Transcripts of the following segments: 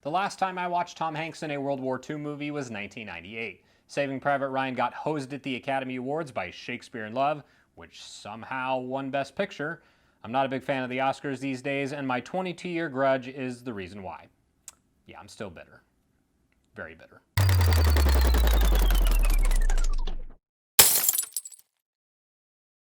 The last time I watched Tom Hanks in a World War II movie was 1998. Saving Private Ryan got hosed at the Academy Awards by Shakespeare in Love, which somehow won Best Picture. I'm not a big fan of the Oscars these days, and my 22-year grudge is the reason why. Yeah, I'm still bitter. Very bitter.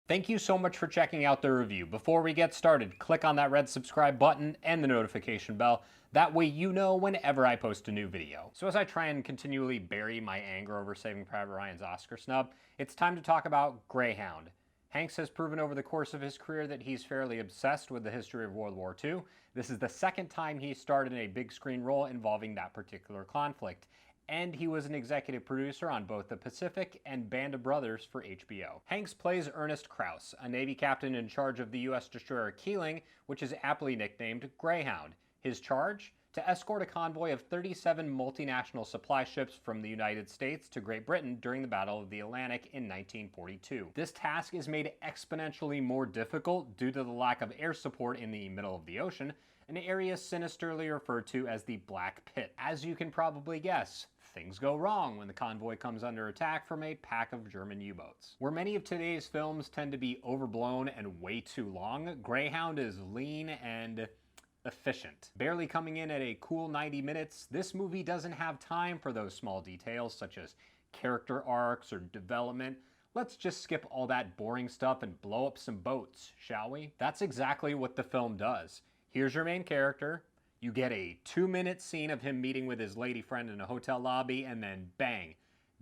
Thank you so much for checking out the review. Before we get started, click on that red subscribe button and the notification bell. That way you know whenever I post a new video. So as I try and continually bury my anger over Saving Private Ryan's Oscar snub, it's time to talk about Greyhound. Hanks has proven over the course of his career that he's fairly obsessed with the history of World War II. This is the second time he starred in a big screen role involving that particular conflict. And he was an executive producer on both The Pacific and Band of Brothers for HBO. Hanks plays Ernest Krauss, a Navy captain in charge of the U.S. destroyer Keeling, which is aptly nicknamed Greyhound. His charge? To escort a convoy of 37 multinational supply ships from the United States to Great Britain during the Battle of the Atlantic in 1942. This task is made exponentially more difficult due to the lack of air support in the middle of the ocean, an area sinisterly referred to as the Black Pit. As you can probably guess, things go wrong when the convoy comes under attack from a pack of German U-boats. Where many of today's films tend to be overblown and way too long, Greyhound is lean and efficient. Barely coming in at a cool 90 minutes, this movie doesn't have time for those small details such as character arcs or development. Let's just skip all that boring stuff and blow up some boats, shall we? That's exactly what the film does. Here's your main character. You get a 2-minute scene of him meeting with his lady friend in a hotel lobby, and then bang,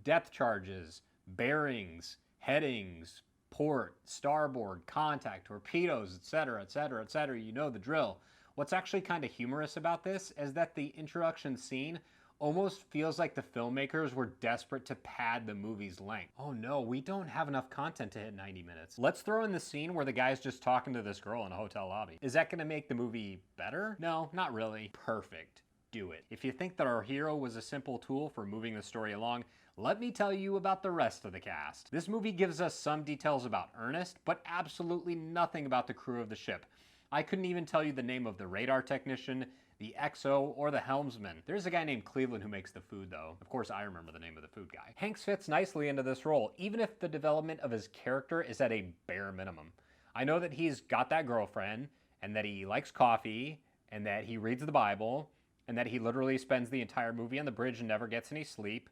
depth charges, bearings, headings, port, starboard, contact, torpedoes, etc., etc., etc. You know the drill. What's actually kind of humorous about this is that the introduction scene almost feels like the filmmakers were desperate to pad the movie's length. Oh no, we don't have enough content to hit 90 minutes. Let's throw in the scene where the guy's just talking to this girl in a hotel lobby. Is that gonna make the movie better? No, not really. Perfect. Do it. If you think that our hero was a simple tool for moving the story along, let me tell you about the rest of the cast. This movie gives us some details about Ernest, but absolutely nothing about the crew of the ship. I couldn't even tell you the name of the radar technician, the XO, or the helmsman. There's a guy named Cleveland who makes the food though. Of course I remember the name of the food guy. Hanks fits nicely into this role, even if the development of his character is at a bare minimum. I know that he's got that girlfriend, and that he likes coffee, and that he reads the Bible, and that he literally spends the entire movie on the bridge and never gets any sleep.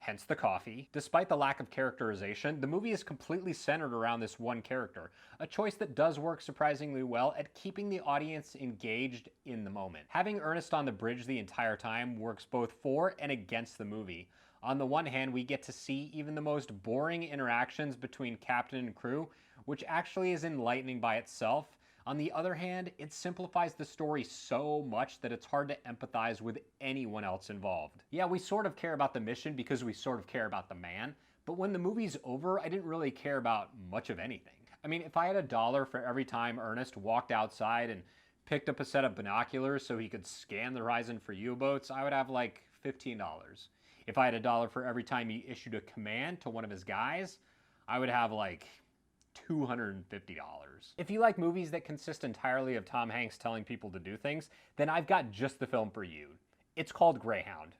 Hence the coffee. Despite the lack of characterization, the movie is completely centered around this one character, a choice that does work surprisingly well at keeping the audience engaged in the moment. Having Ernest on the bridge the entire time works both for and against the movie. On the one hand, we get to see even the most boring interactions between captain and crew, which actually is enlightening by itself. On the other hand, it simplifies the story so much that it's hard to empathize with anyone else involved. Yeah, we sort of care about the mission because we sort of care about the man, but when the movie's over, I didn't really care about much of anything. I mean, if I had $1 for every time Ernest walked outside and picked up a set of binoculars so he could scan the horizon for U-boats, I would have like $15. If I had $1 for every time he issued a command to one of his guys, I would have like $250. If you like movies that consist entirely of Tom Hanks telling people to do things, then I've got just the film for you. It's called Greyhound.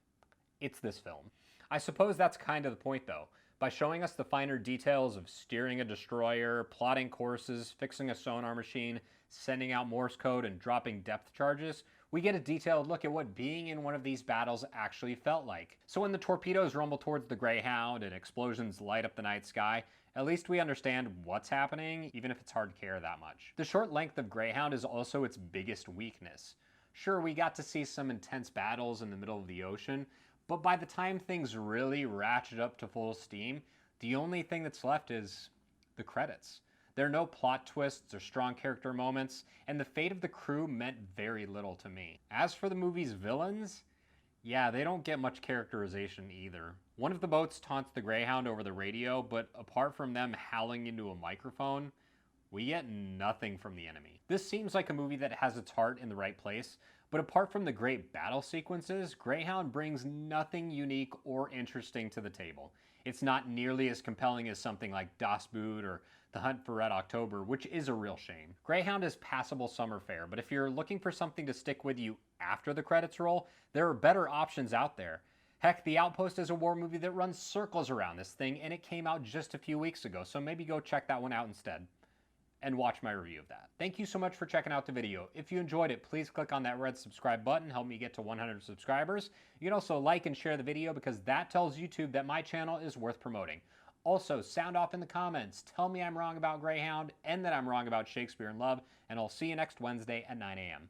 It's this film. I suppose that's kind of the point though. By showing us the finer details of steering a destroyer, plotting courses, fixing a sonar machine, sending out Morse code, and dropping depth charges, we get a detailed look at what being in one of these battles actually felt like. So when the torpedoes rumble towards the Greyhound and explosions light up the night sky, at least we understand what's happening, even if it's hard to care that much. The short length of Greyhound is also its biggest weakness. Sure, we got to see some intense battles in the middle of the ocean, but by the time things really ratchet up to full steam, the only thing that's left is the credits. There are no plot twists or strong character moments, and the fate of the crew meant very little to me. As for the movie's villains, yeah, they don't get much characterization either. One of the boats taunts the Greyhound over the radio, but apart from them howling into a microphone, we get nothing from the enemy. This seems like a movie that has its heart in the right place, but apart from the great battle sequences, Greyhound brings nothing unique or interesting to the table. It's not nearly as compelling as something like Das Boot or The Hunt for Red October, which is a real shame. Greyhound is passable summer fare, but if you're looking for something to stick with you after the credits roll, there are better options out there. Heck, The Outpost is a war movie that runs circles around this thing, and it came out just a few weeks ago, so maybe go check that one out instead and watch my review of that. Thank you so much for checking out the video. If you enjoyed it, please click on that red subscribe button, help me get to 100 subscribers. You can also like and share the video because that tells YouTube that my channel is worth promoting. Also, sound off in the comments, tell me I'm wrong about Greyhound and that I'm wrong about Shakespeare in Love, and I'll see you next Wednesday at 9 a.m.